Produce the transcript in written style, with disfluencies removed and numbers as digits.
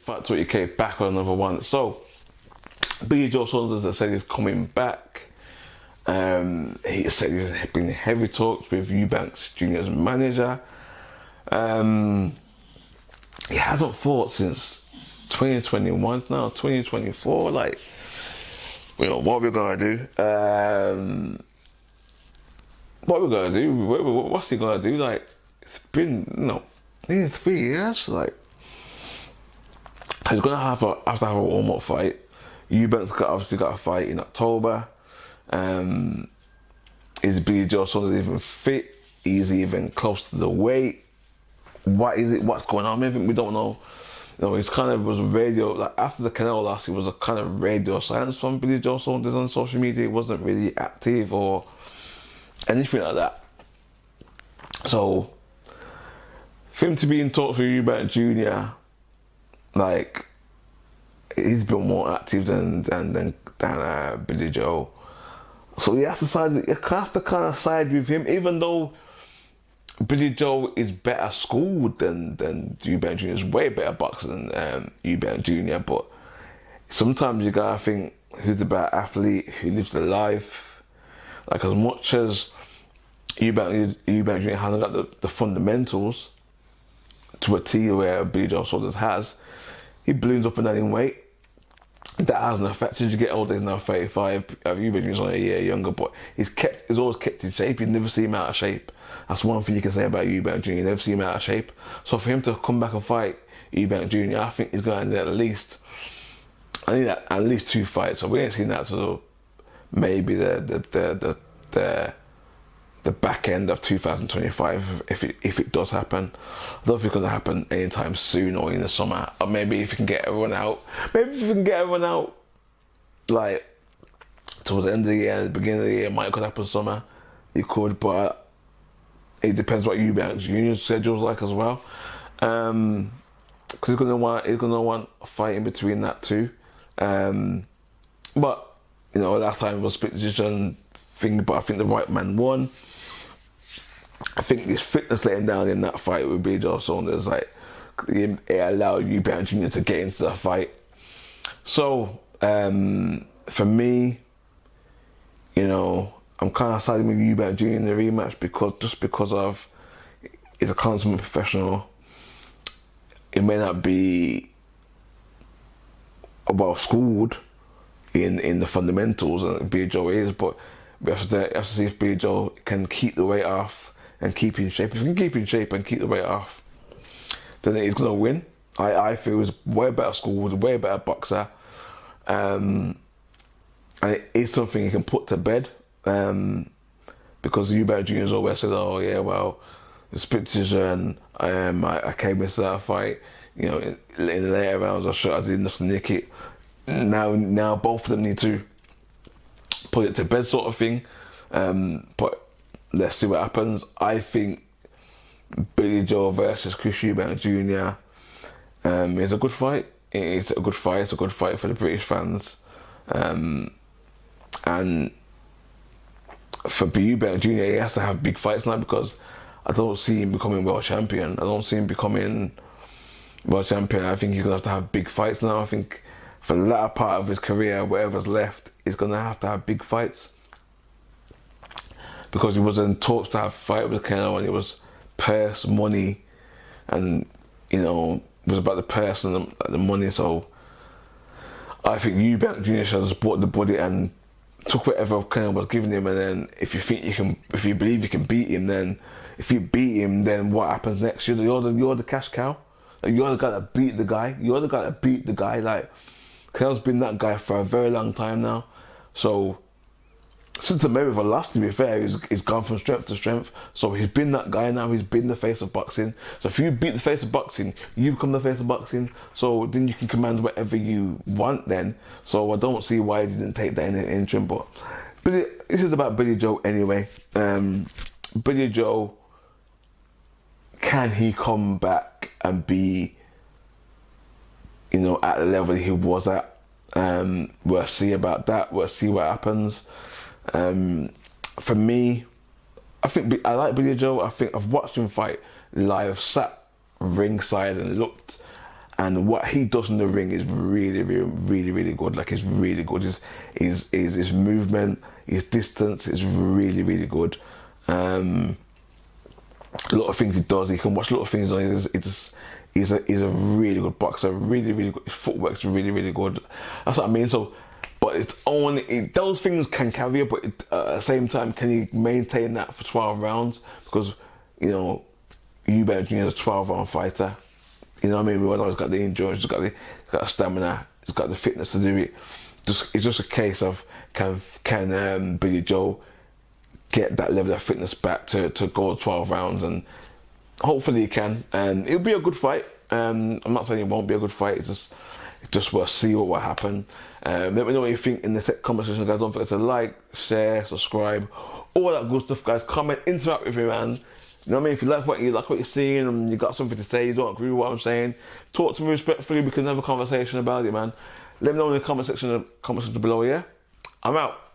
Fight 20K back on another one. So, Billy Joe Saunders has said he's coming back. He said he's been in heavy talks with Eubanks Jr.'s manager. He hasn't fought since 2021 now, 2024. Like, you know, what we're gonna do? What we're gonna do? What's he gonna do? Like, it's been, you know, nearly 3 years. Like, he's gonna have to have a warm-up fight. Eubanks obviously got a fight in October. Is Billy Joe Saunders even fit? Is he even close to the weight? What is it? What's going on with him? We don't know. You know, he's kind of was radio, like after the Canelo loss, it was a kind of radio silence from Billy Joe Saunders on social media. He wasn't really active or anything like that. So, for him to be in talks with Eubanks Jr., like, he's been more active than Billy Joe. So you have to kind of side with him, even though Billy Joe is better schooled than Eubanks Jr. Is way better boxer than Eubanks Jr. But sometimes you gotta think who's the better athlete, who lives the life. Like, as much as Eubanks Jr. hasn't got the fundamentals to a T where Billy Joe Saunders has, he balloons up and down in weight. That hasn't affected. You get older, he's now 35. Eubanks Jr. only a year younger, but he's always kept in shape. You never see him out of shape. That's one thing you can say about Eubanks Jr. You never see him out of shape. So for him to come back and fight Eubanks Jr., I think he's going to need at least 2 fights. So we ain't seen that till maybe the back end of 2025 if it does happen. I don't think it's going to happen anytime soon or in the summer. Or maybe if you can get everyone out. Like towards the end of the year, the beginning of the year, might could happen summer. It could, but it depends what Eubanks Jr.'s schedule's like as well. Because he's gonna want a fight in between that too. But you know, last time it was a split decision thing, but I think the right man won. I think his fitness letting down in that fight with Billy Joe Saunders, like, it allowed Eubanks Jr. to get into the fight. So for me, you know, I'm kind of siding with Eubanks Jr. in the rematch because of he's a consummate professional. It may not be well schooled in the fundamentals, and Billy Joe is, but we have to see if Billy Joe can keep the weight off and keep in shape. If he can keep in shape and keep the weight off, then he's going to win. I feel he's way better schooled, way better boxer. And it is something he can put to bed. Because Eubanks Jr. has always said, oh yeah, well, the split decision, I came into that fight, you know, in the later rounds I did enough to nick it. Now both of them need to put it to bed, sort of thing. But let's see what happens. I think Billy Joe versus Chris Eubanks Jr. Is a good fight. It's a good fight. It's a good fight for the British fans. And for Eubanks Jr., he has to have big fights now, because I don't see him becoming world champion. I don't see him becoming world champion. I think he's going to have big fights now. I think for the latter part of his career, whatever's left, he's going to have big fights. Because he was in talks to have a fight with Canelo, and it was purse, money, and, you know, it was about the purse and the money. So I think Eubanks Jr. should have just bought the body and took whatever Canelo was giving him, and then if you believe you can beat him, then if you beat him, then what happens next? You're the cash cow. Like, you're the guy that beat the guy. You're the guy that beat the guy. Like, Canelo's been that guy for a very long time now. So since the Mayweather lost, to be fair, he's gone from strength to strength. So he's been that guy now. He's been the face of boxing. So if you beat the face of boxing, you become the face of boxing. So then you can command whatever you want then. So I don't see why he didn't take that in the interim. But this is about Billy Joe anyway. Billy Joe, can he come back and be, you know, at the level he was at? We'll see about that. We'll see what happens. For me, I like Billy Joe. I think I've watched him fight live, sat ringside and looked And what he does in the ring is really, really, really, really good. Like, it's really good. His movement, his distance is really, really good. A lot of things he does, you can watch a lot of things on. He's a really good boxer. Really, really good. His footwork's really, really good. That's what I mean. So, but it's only those things can carry you, but at the same time, can he maintain that for 12 rounds? Because Eubank Jr. is a 12-round fighter. You know what I mean? We all know he's got the endurance, he's got the stamina, he's got the fitness to do it. It's just a case of can Billy Joe get that level of fitness back to go 12 rounds, and hopefully he can. And it'll be a good fight. I'm not saying it won't be a good fight. It's just we'll see what will happen. Let me know what you think in the comment section, guys. Don't forget to like, share, subscribe, all that good stuff, guys. Comment, interact with me, man. You know what I mean? If you like what you're seeing and you got something to say, you don't agree with what I'm saying, talk to me respectfully. We can have a conversation about it, man. Let me know in the comment section below. Yeah, I'm out.